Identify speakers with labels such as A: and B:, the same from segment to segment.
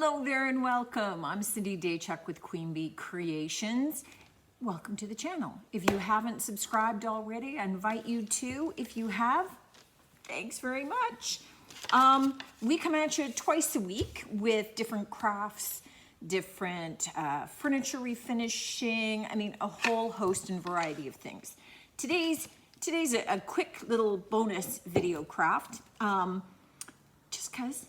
A: Hello there and welcome. I'm Cindy Daychuck with Queen Bee Creations. Welcome to the channel. If you haven't subscribed already, I invite you to. If you have, thanks very much. We come at you twice a week with different crafts, different furniture refinishing, a whole host and variety of things. Today's a quick little bonus video craft. Just cause.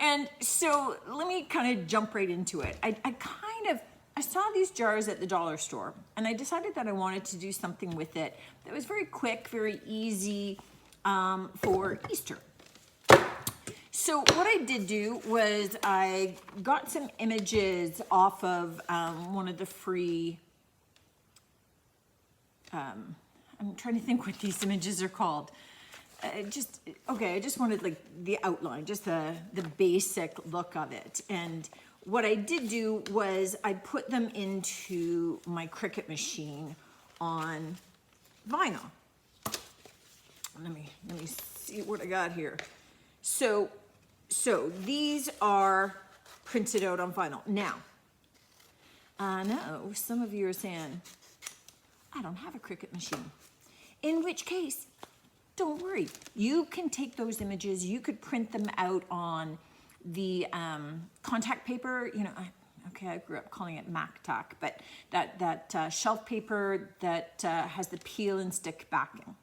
A: And so let me kind of jump right into it. I saw these jars at the dollar store and I decided that I wanted to do something with it that was very quick, very easy for Easter. So what I did do was I got some images off of one of the free, I'm trying to think what these images are called. I just wanted like the outline, just the basic look of it. And what I did do was I put them into my Cricut machine on vinyl. Let me see what I got here. So these are printed out on vinyl. Now, I know some of you are saying, I don't have a Cricut machine. In which case, don't worry, you can take those images, you could print them out on the contact paper, I grew up calling it MacTac, but that shelf paper that has the peel and stick backing.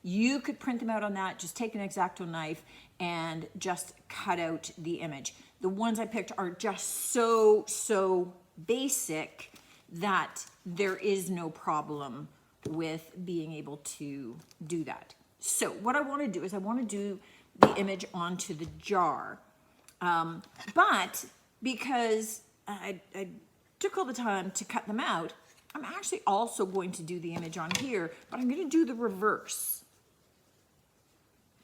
A: You could print them out on that, just take an X-Acto knife and just cut out the image. The ones I picked are just so basic that there is no problem with being able to do that. So what I want to do is I want to do the image onto the jar. But because I took all the time to cut them out, I'm actually also going to do the image on here, but I'm going to do the reverse.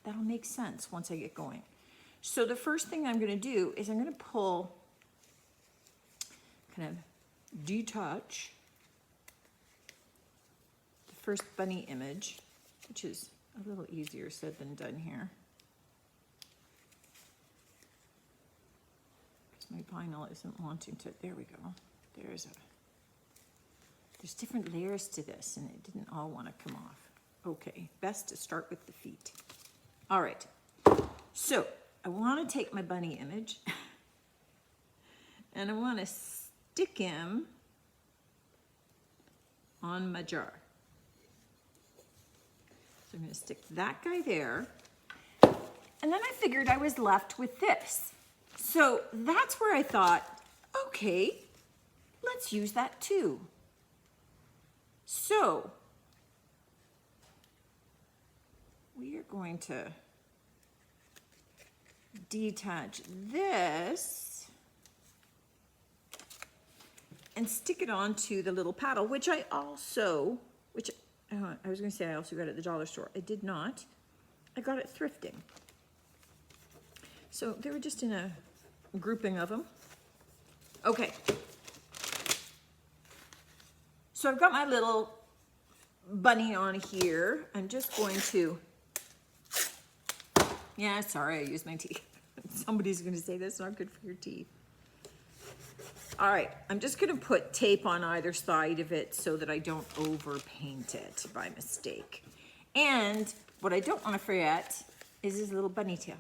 A: That'll make sense once I get going. So the first thing I'm going to do is I'm going to pull, kind of detach the first bunny image, which is a little easier said than done here. Because my vinyl isn't wanting to, there we go. There's different layers to this and it didn't all want to come off. Okay, best to start with the feet. All right, so I want to take my bunny image and I want to stick him on my jar. So I'm going to stick that guy there. And then I figured I was left with this. So that's where I thought, okay, let's use that too. So we are going to detach this and stick it onto the little paddle, which I was going to say I also got it at the dollar store. I did not. I got it thrifting. So they were just in a grouping of them. Okay. So I've got my little bunny on here. I'm just going to, yeah, sorry, I used my teeth. Somebody's going to say that's not good for your teeth. All right, I'm just going to put tape on either side of it so that I don't overpaint it by mistake. And what I don't want to forget is his little bunny tail.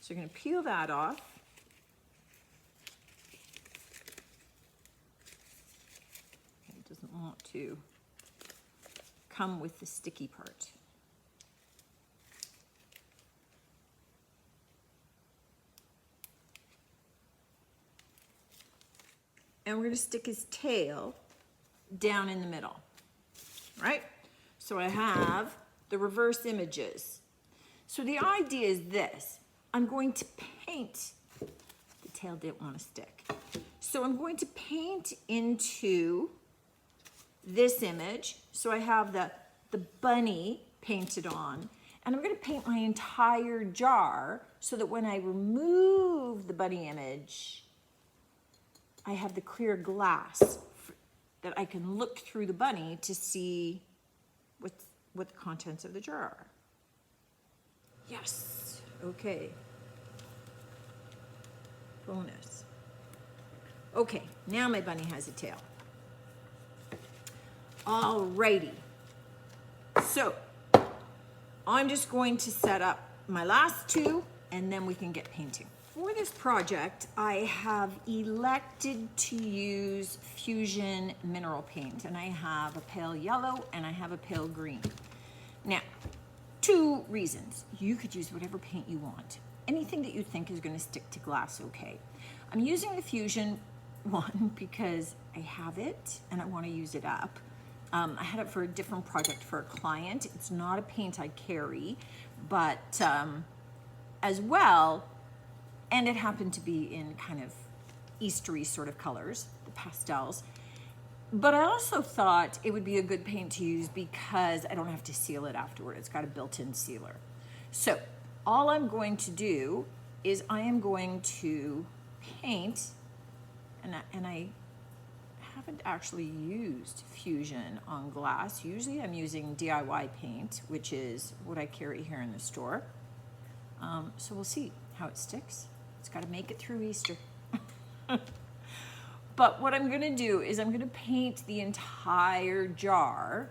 A: So we're going to peel that off. It doesn't want to come with the sticky part. And we're going to stick his tail down in the middle, right? So I have the reverse images. So the idea is this. I'm going to paint, the tail didn't want to stick. So I'm going to paint into this image. So I have the bunny painted on. And I'm going to paint my entire jar so that when I remove the bunny image, I have the clear glass that I can look through the bunny to see what the contents of the jar are. Yes, okay. bonus. Okay, now my bunny has a tail. Alrighty. So, I'm just going to set up my last two and then we can get painting. For this project, I have elected to use Fusion mineral paint, and I have a pale yellow and I have a pale green. Now, two reasons. You could use whatever paint you want. Anything that you think is going to stick to glass, okay. I'm using the Fusion one because I have it and I want to use it up. I had it for a different project for a client. It's not a paint I carry, but as well, and it happened to be in kind of Eastery sort of colors, the pastels. But I also thought it would be a good paint to use because I don't have to seal it afterward. It's got a built-in sealer. So all I'm going to do is I am going to paint, and I haven't actually used Fusion on glass. Usually I'm using DIY paint, which is what I carry here in the store. So we'll see how it sticks. It's got to make it through Easter. But what I'm going to do is I'm going to paint the entire jar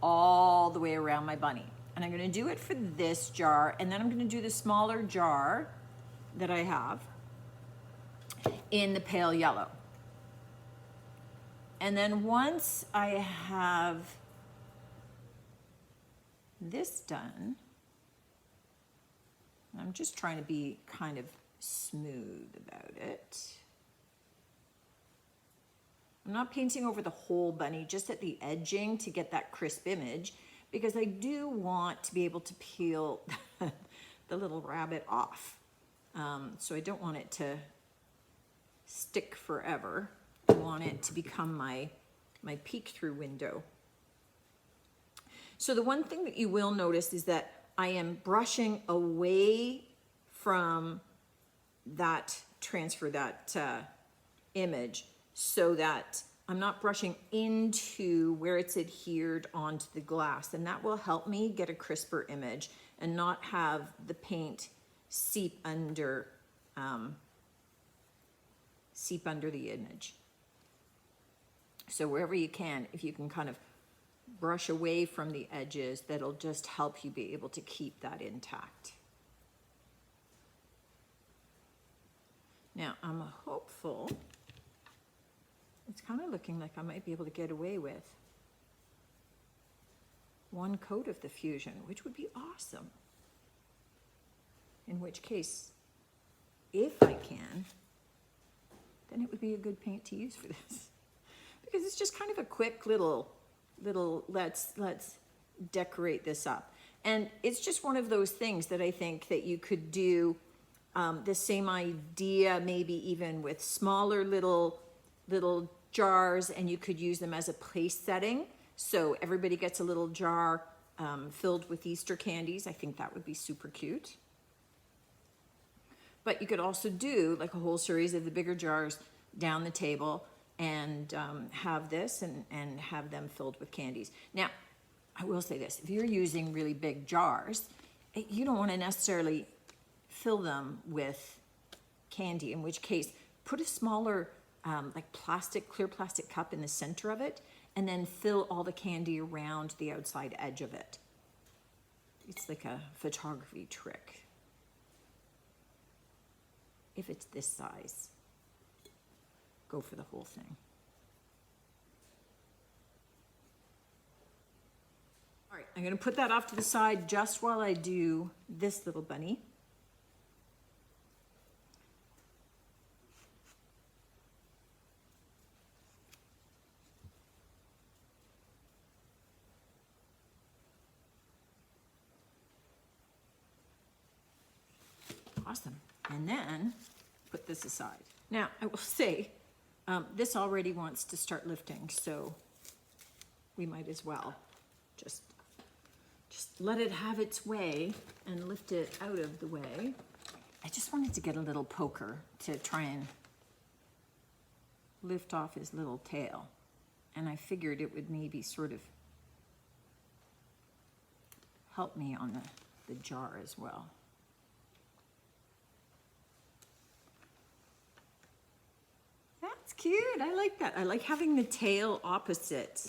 A: all the way around my bunny. And I'm going to do it for this jar, and then I'm going to do the smaller jar that I have in the pale yellow. And then once I have this done, I'm just trying to be kind of smooth about it. I'm not painting over the whole bunny, just at the edging to get that crisp image, because I do want to be able to peel the little rabbit off. So I don't want it to stick forever. I want it to become my peek through window. So the one thing that you will notice is that I am brushing away from that transfer, that image, so that I'm not brushing into where it's adhered onto the glass, and that will help me get a crisper image and not have the paint seep under the image. So wherever you can, if you can kind of brush away from the edges, that'll just help you be able to keep that intact. Now, I'm hopeful. It's kind of looking like I might be able to get away with one coat of the Fusion, which would be awesome. In which case, if I can, then it would be a good paint to use for this. Because it's just kind of a quick little let's decorate this up. And it's just one of those things that I think that you could do the same idea, maybe even with smaller little jars, and you could use them as a place setting. So everybody gets a little jar filled with Easter candies. I think that would be super cute. But you could also do like a whole series of the bigger jars down the table and have this and have them filled with candies. Now, I will say this, if you're using really big jars, you don't want to necessarily fill them with candy, in which case put a smaller like clear plastic cup in the center of it, and then fill all the candy around the outside edge of it. It's like a photography trick. If it's this size, go for the whole thing. All right, I'm going to put that off to the side just while I do this little bunny. Awesome. And then put this aside. Now, I will say, this already wants to start lifting, so we might as well just let it have its way and lift it out of the way. I just wanted to get a little poker to try and lift off his little tail. And I figured it would maybe sort of help me on the jar as well. That's cute. I like that. I like having the tail opposite.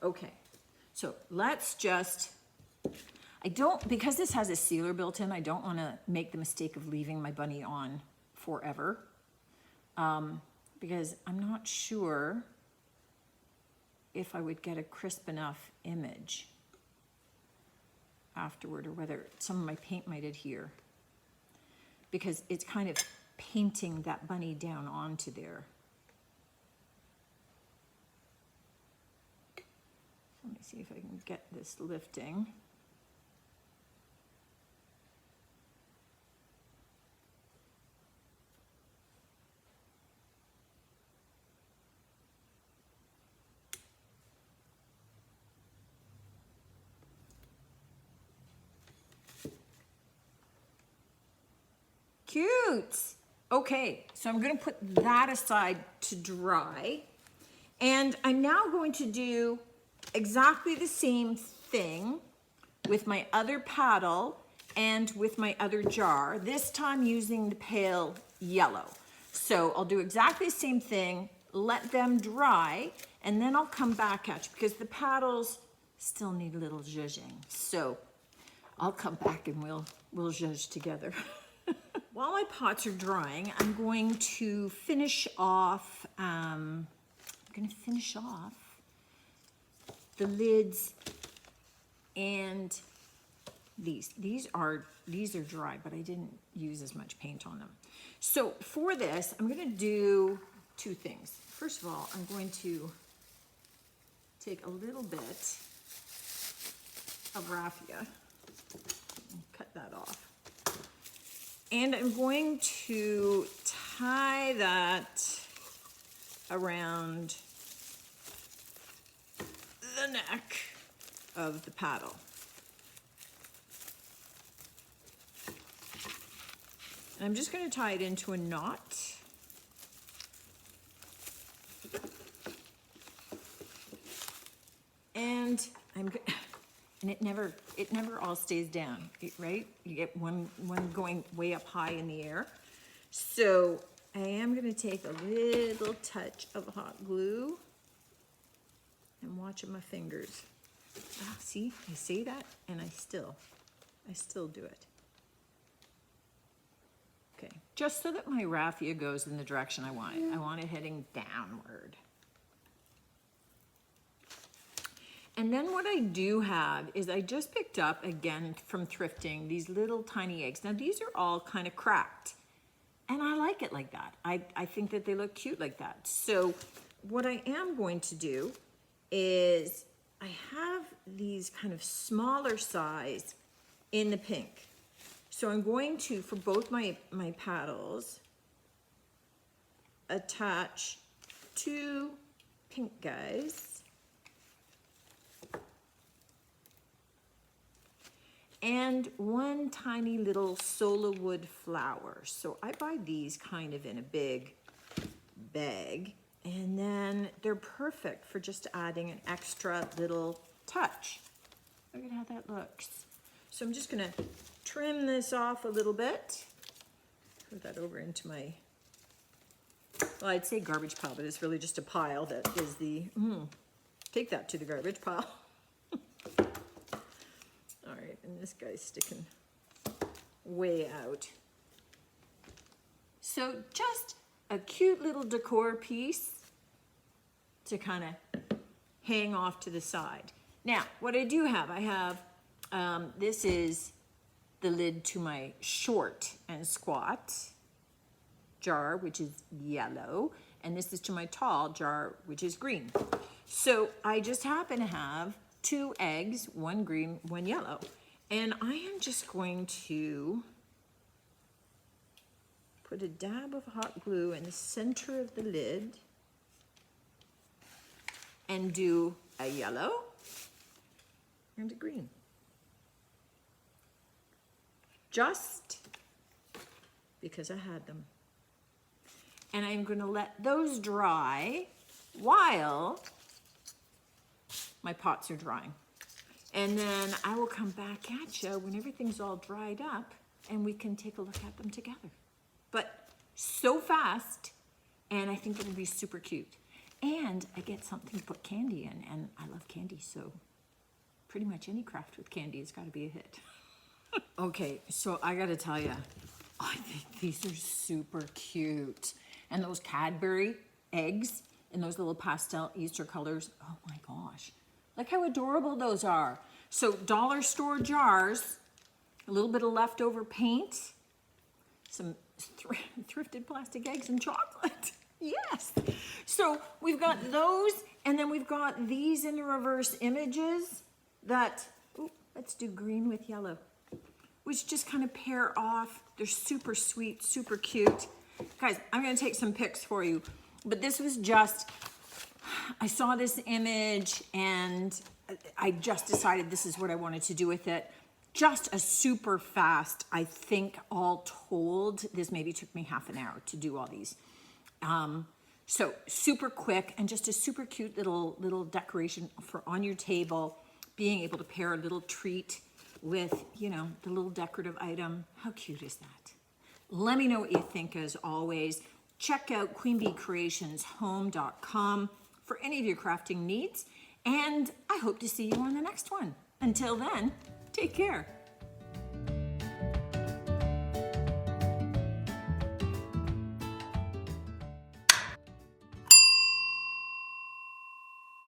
A: Okay, so let's just, because this has a sealer built in, I don't want to make the mistake of leaving my bunny on forever. Because I'm not sure if I would get a crisp enough image afterward, or whether some of my paint might adhere, because it's kind of painting that bunny down onto there. Let me see if I can get this lifting. Cute. Okay, so I'm going to put that aside to dry. And I'm now going to do exactly the same thing with my other paddle and with my other jar, this time using the pale yellow. So I'll do exactly the same thing, let them dry, and then I'll come back at you because the paddles still need a little zhuzhing. So I'll come back and we'll zhuzh together. While my pots are drying, I'm going to finish off, the lids and these. These are dry, but I didn't use as much paint on them. So for this, I'm going to do two things. First of all, I'm going to take a little bit of raffia and cut that off. And I'm going to tie that around the neck of the paddle. And I'm just going to tie it into a knot. And it never all stays down, right? You get one going way up high in the air. So I am going to take a little touch of hot glue and watch my fingers. Ah, see, I say that and I still do it. Okay, just so that my raffia goes in the direction I want it. I want it heading downward. And then what I do have is I just picked up, again, from thrifting, these little tiny eggs. Now, these are all kind of cracked, and I like it like that. I think that they look cute like that. So what I am going to do is I have these kind of smaller size in the pink. So I'm going to, for both my paddles, attach two pink guys. And one tiny little sola wood flower. So I buy these kind of in a big bag, and then they're perfect for just adding an extra little touch. Look at how that looks. So I'm just gonna trim this off a little bit. Put that over into my, well, I'd say garbage pile, but it's really just a pile that is the, take that to the garbage pile. All right, and this guy's sticking way out. So just a cute little decor piece to kind of hang off to the side. Now, what I do have, I have, this is the lid to my short and squat jar, which is yellow, and this is to my tall jar, which is green. So I just happen to have two eggs, one green, one yellow. And I am just going to put a dab of hot glue in the center of the lid and do a yellow and a green. Just because I had them. And I'm going to let those dry while my pots are drying. And then I will come back at you when everything's all dried up and we can take a look at them together. But so fast and I think it'll be super cute. And I get something to put candy in, and I love candy, so pretty much any craft with candy has got to be a hit. Okay, so I gotta tell you, I think these are super cute. And those Cadbury eggs in those little pastel Easter colors, oh my gosh. Look how adorable those are. So dollar store jars, a little bit of leftover paint, some thrifted plastic eggs and chocolate. Yes. So we've got those, and then we've got these in the reverse images that, ooh, let's do green with yellow, which just kind of pair off. They're super sweet, super cute. Guys, I'm gonna take some pics for you, but this was just, I saw this image and I just decided this is what I wanted to do with it. Just a super fast, I think all told, this maybe took me half an hour to do all these. So super quick and just a super cute little decoration for on your table, being able to pair a little treat with, you know, the little decorative item. How cute is that? Let me know what you think as always. Check out queenbeecreationshome.com for any of your crafting needs. And I hope to see you on the next one. Until then, take care.